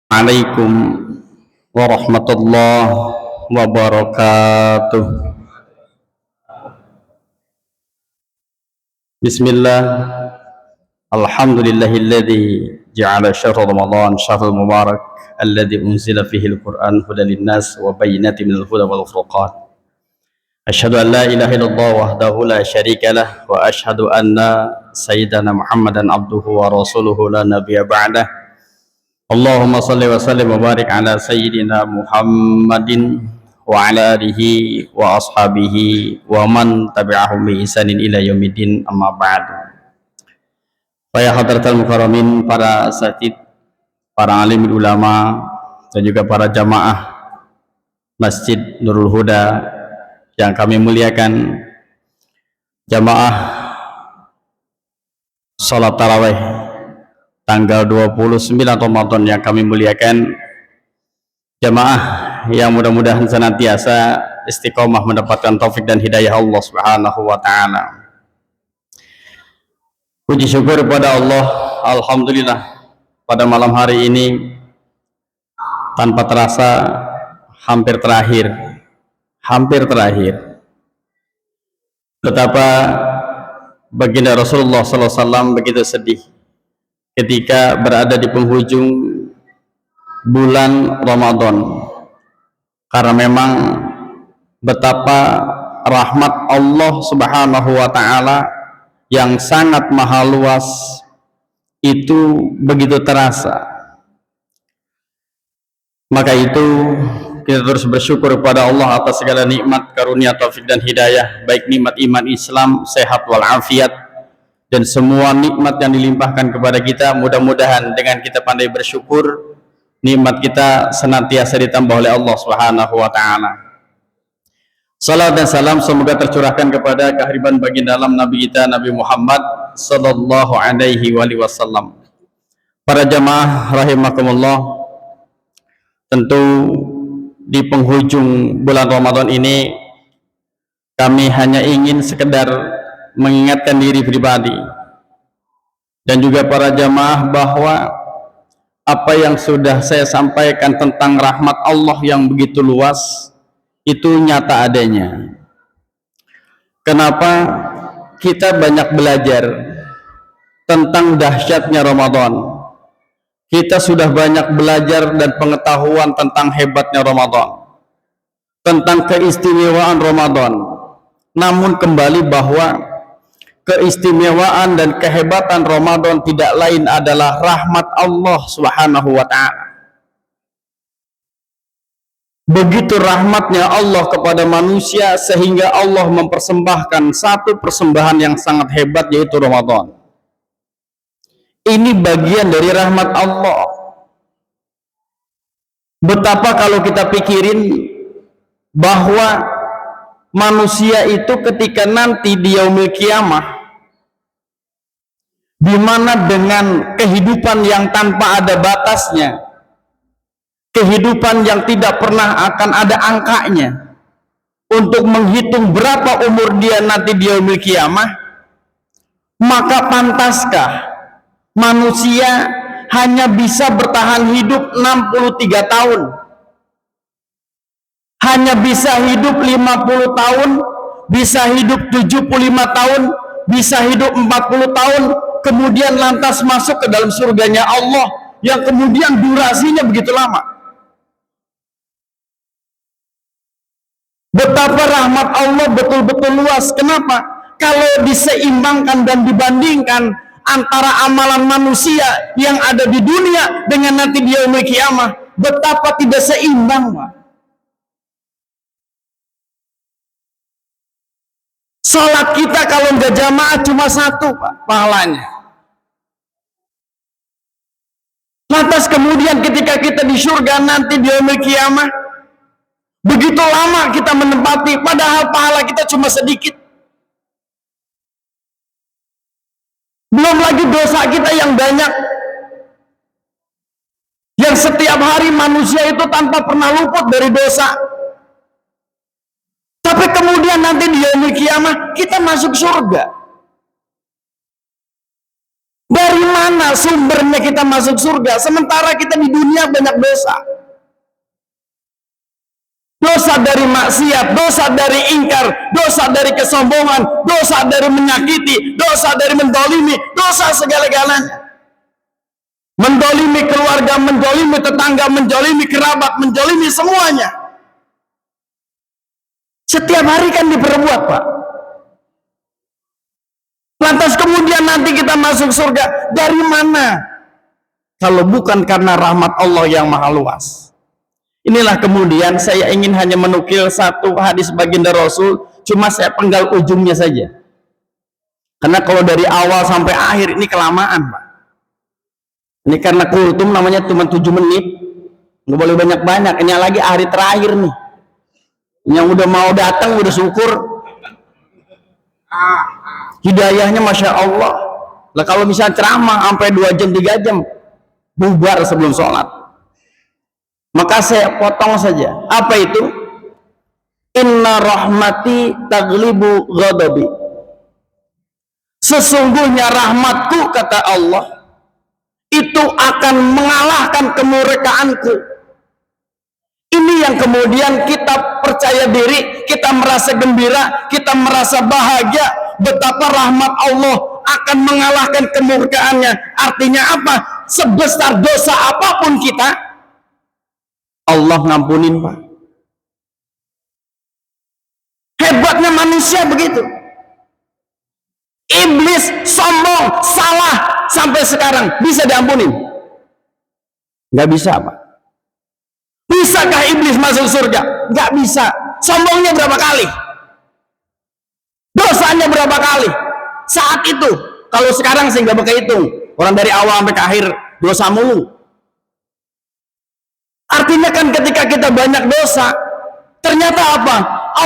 Assalamualaikum warahmatullahi wabarakatuh. Bismillah. Alhamdulillahilladzi ja'ala syahr Ramadan syahrul mubarak alladzi unzila fihi al-Qur'an hudan linnas wa bayyinatin minal huda wal furqan. Asyhadu an la ilaha illallah wahdahu la syarika lah wa asyhadu anna sayyidana Muhammadan abduhu wa rasuluhu la nabiyya ba'dah. Allahumma salli wa sallim wa barik ala sayyidina Muhammadin wa ala alihi wa ashabihi wa man tabi'ahum bi ihsanin ila yaumiddin, amma ba'du. Para hadratul mukarramin, para asatid, para alim ulama dan juga para jamaah Masjid Nurul Huda yang kami muliakan, jamaah salat tarawih tanggal 29 Ramadan yang kami muliakan, jamaah yang mudah-mudahan senantiasa istiqomah mendapatkan taufik dan hidayah Allah Subhanahu wa taala. Puji syukur kepada Allah, alhamdulillah pada malam hari ini tanpa terasa hampir terakhir. Betapa baginda Rasulullah sallallahu alaihi wasallam begitu sedih ketika berada di penghujung bulan Ramadan, karena memang betapa rahmat Allah Subhanahu wa taala yang sangat maha luas itu begitu terasa. Maka itu kita terus bersyukur kepada Allah atas segala nikmat, karunia, taufik dan hidayah, baik nikmat iman Islam, sehat walafiat, dan semua nikmat yang dilimpahkan kepada kita. Mudah-mudahan dengan kita pandai bersyukur, nikmat kita senantiasa ditambah oleh Allah Subhanahu wa taala. Salam dan salam semoga tercurahkan kepada kehadiran baginda alam Nabi kita Nabi Muhammad sallallahu alaihi wasallam. Para jamaah rahimakumullah, tentu di penghujung bulan Ramadan ini kami hanya ingin sekedar mengingatkan diri pribadi dan juga para jamaah bahwa apa yang sudah saya sampaikan tentang rahmat Allah yang begitu luas itu nyata adanya. Kenapa kita banyak belajar tentang dahsyatnya Ramadan? Kita sudah banyak belajar dan pengetahuan tentang hebatnya Ramadan, tentang keistimewaan Ramadan. Namun kembali bahwa keistimewaan dan kehebatan Ramadan tidak lain adalah rahmat Allah Subhanahu wa taala. Begitu rahmatnya Allah kepada manusia sehingga Allah mempersembahkan satu persembahan yang sangat hebat, yaitu Ramadan. Ini bagian dari rahmat Allah. Betapa kalau kita pikirin bahwa manusia itu ketika nanti di yaumil kiamah, di mana dengan kehidupan yang tanpa ada batasnya, kehidupan yang tidak pernah akan ada angkanya, untuk menghitung berapa umur dia nanti di yaumil kiamah, maka pantaskah manusia hanya bisa bertahan hidup 63 tahun, hanya bisa hidup 50 tahun, bisa hidup 75 tahun, bisa hidup 40 tahun, kemudian lantas masuk ke dalam surganya Allah yang kemudian durasinya begitu lama. Betapa rahmat Allah betul-betul luas. Kenapa? Kalau diseimbangkan dan dibandingkan antara amalan manusia yang ada di dunia dengan nanti di yaumil kiamah, betapa tidak seimbang, Pak. Salat kita kalau nggak jamaah cuma satu, Pak, pahalanya. Lantas kemudian ketika kita di surga nanti di yaumil kiamah, begitu lama kita menempati, padahal pahala kita cuma sedikit. Belum lagi dosa kita yang banyak, yang setiap hari manusia itu tanpa pernah luput dari dosa. Tapi kemudian nanti di yaumil kiamah kita masuk surga. Dari mana sumbernya kita masuk surga sementara kita di dunia banyak dosa? Dosa dari maksiat, dosa dari ingkar, dosa dari kesombongan, dosa dari menyakiti, dosa dari mendolimi, dosa segala-galanya. Mendolimi keluarga, mendolimi tetangga, mendolimi kerabat, mendolimi semuanya. Setiap hari kan diperbuat, Pak. Lantas kemudian nanti kita masuk surga dari mana? Kalau bukan karena rahmat Allah yang maha luas. Inilah kemudian saya ingin hanya menukil satu hadis baginda Rasul, cuma saya penggal ujungnya saja. Karena kalau dari awal sampai akhir ini kelamaan, Pak. Ini karena kultum namanya cuma 7 menit, nggak boleh banyak-banyak. Ini lagi hari terakhir nih. Yang udah mau datang udah syukur. Hidayahnya Masya Allah. Lah kalau misalnya ceramah sampai 2 jam 3 jam bubar sebelum sholat, maka saya potong saja. Apa itu? Inna rahmati taglibu ghadabi. Sesungguhnya rahmatku, kata Allah, itu akan mengalahkan kemurkaanku. Ini yang kemudian kita percaya diri, kita merasa gembira, kita merasa bahagia betapa rahmat Allah akan mengalahkan kemurkaannya. Artinya apa? Sebesar dosa apapun kita, Allah ngampunin, Pak. Hebatnya manusia begitu. Iblis sombong, salah sampai sekarang bisa diampunin? Nggak bisa, Pak. Bisakah iblis masuk surga? Nggak bisa. Sombongnya berapa kali? Dosanya berapa kali? Saat itu. Kalau sekarang sih nggak berhitung. Orang dari awal sampai ke akhir dosa mulu. Artinya kan ketika kita banyak dosa, ternyata apa?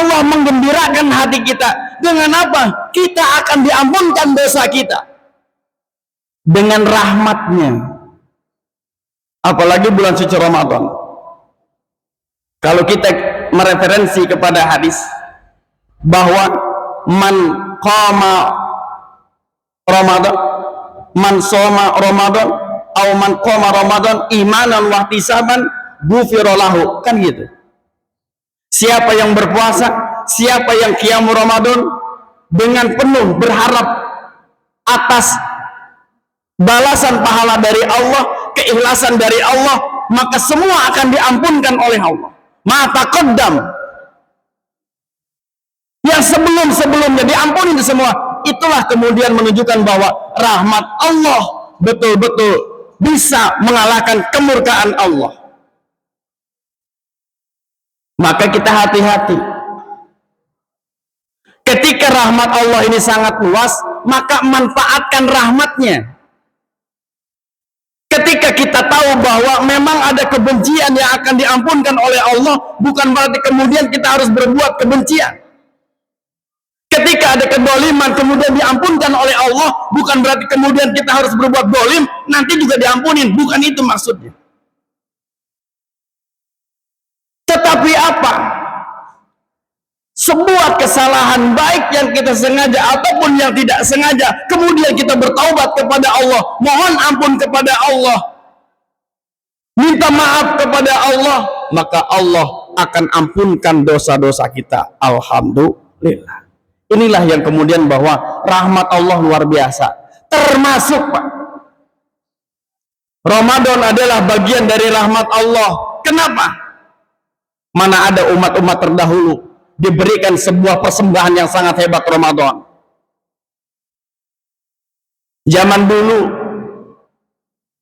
Allah menggembirakan hati kita. Dengan apa? Kita akan diampunkan dosa kita. Dengan rahmatnya. Apalagi bulan suci Ramadan. Kalau kita mereferensi kepada hadis bahwa man qama Ramadan, man soma Ramadan, atau man qama Ramadan imanan wa ihtisaban ghufira lahu, kan gitu. Siapa yang berpuasa, siapa yang qiyam Ramadan dengan penuh berharap atas balasan pahala dari Allah, keikhlasan dari Allah, maka semua akan diampunkan oleh Allah. Mata kodam yang sebelum-sebelumnya diampuni semua. Itulah kemudian menunjukkan bahwa rahmat Allah betul-betul bisa mengalahkan kemurkaan Allah. Maka kita hati-hati. Ketika rahmat Allah ini sangat luas, maka manfaatkan rahmatnya. Ketika kita tahu bahwa memang ada kebencian yang akan diampunkan oleh Allah, bukan berarti kemudian kita harus berbuat kebencian. Ketika ada kedoliman kemudian diampunkan oleh Allah, bukan berarti kemudian kita harus berbuat dolim, nanti juga diampunin. Bukan itu maksudnya. Tetapi apa? Sebuah kesalahan baik yang kita sengaja ataupun yang tidak sengaja, kemudian kita bertaubat kepada Allah, mohon ampun kepada Allah, minta maaf kepada Allah, maka Allah akan ampunkan dosa-dosa kita. Alhamdulillah. Inilah yang kemudian bahwa rahmat Allah luar biasa. Termasuk, Pak, Ramadan adalah bagian dari rahmat Allah. Kenapa? Mana ada umat-umat terdahulu diberikan sebuah persembahan yang sangat hebat Ramadan. Zaman dulu,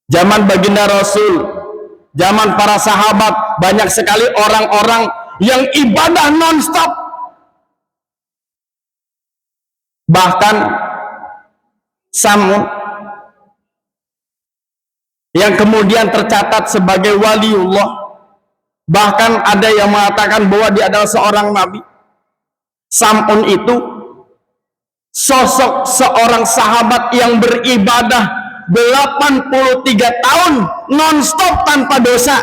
zaman baginda Rasul, zaman para sahabat, banyak sekali orang-orang yang ibadah non-stop. Bahkan Samud yang kemudian tercatat sebagai waliullah, bahkan ada yang mengatakan bahwa dia adalah seorang nabi. Sam'un itu sosok seorang sahabat yang beribadah 83 tahun non-stop tanpa dosa.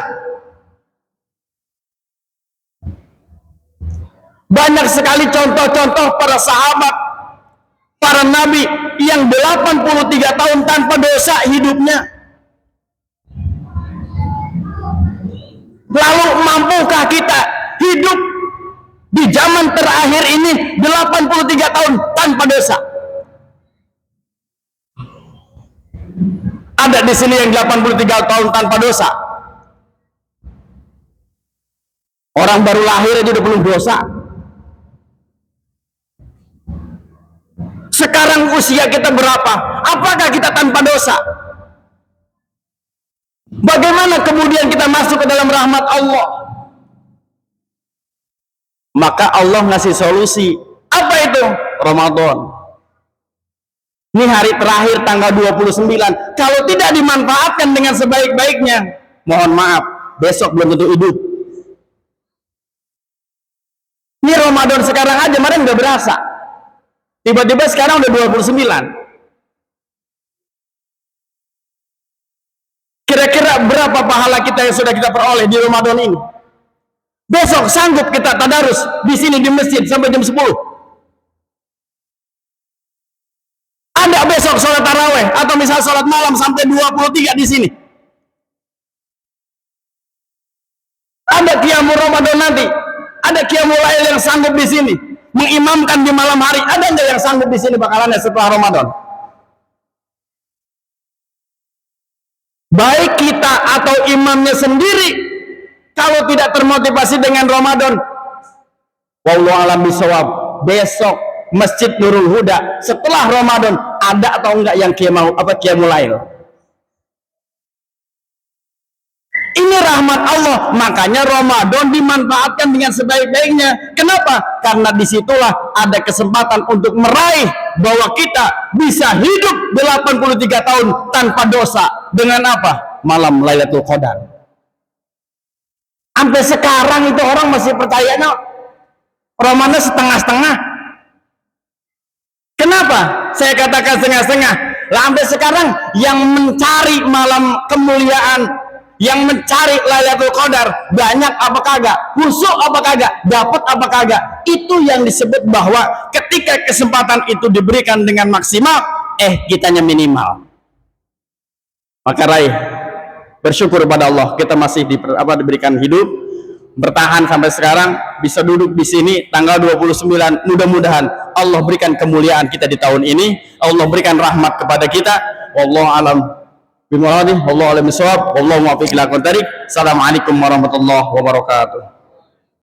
Banyak sekali contoh-contoh para sahabat, para nabi yang 83 tahun tanpa dosa hidupnya. Lalu mampukah kita hidup di zaman terakhir ini 83 tahun tanpa dosa? Ada di sini yang 83 tahun tanpa dosa. Orang baru lahir aja udah belum dosa. Sekarang usia kita berapa? Apakah kita tanpa dosa? Bagaimana kemudian kita masuk ke dalam rahmat Allah? Maka Allah ngasih solusi. Apa itu? Ramadan. Ini hari terakhir tanggal 29. Kalau tidak dimanfaatkan dengan sebaik-baiknya, mohon maaf, besok belum tentu hidup. Ini Ramadan sekarang aja, kemarin udah berasa. Tiba-tiba sekarang udah 29. Kira-kira berapa pahala kita yang sudah kita peroleh di Ramadan ini? Besok sanggup kita tadarus di sini di masjid sampai jam 10. Ada besok sholat taraweh atau misal sholat malam sampai 23 di sini. Ada qiyamul Ramadan nanti. Ada qiyamul lail yang sanggup di sini mengimamkan di malam hari. Ada nggak yang sanggup di sini bakalannya setelah Ramadan? Baik kita atau imamnya sendiri, kalau tidak termotivasi dengan Ramadan, wallahu a'lam bishawab, besok Masjid Nurul Huda setelah Ramadan ada atau enggak yang qiyamul lail? Ini rahmat Allah, makanya Ramadan dimanfaatkan dengan sebaik-baiknya. Kenapa? Karena disitulah ada kesempatan untuk meraih bahwa kita bisa hidup 83 tahun tanpa dosa. Dengan apa? Malam Lailatul Qadar. Sampai sekarang itu orang masih percaya Ramadan setengah-setengah. Kenapa? Saya katakan setengah-setengah. Lah sampai sekarang yang mencari malam kemuliaan, yang mencari Lailatul Qadar banyak apa kagak, khusyuk apa kagak, dapat apa kagak, itu yang disebut bahwa ketika kesempatan itu diberikan dengan maksimal, kitanya minimal. Maka raih, bersyukur pada Allah kita masih diberikan hidup, bertahan sampai sekarang, bisa duduk di sini tanggal 29. Mudah-mudahan Allah berikan kemuliaan kita di tahun ini, Allah berikan rahmat kepada kita. Wallahu alam bimuradi, wallahu alam bisawab, wallahu muwaffiq ila aqwamit thariq. Assalamualaikum warahmatullahi wabarakatuh.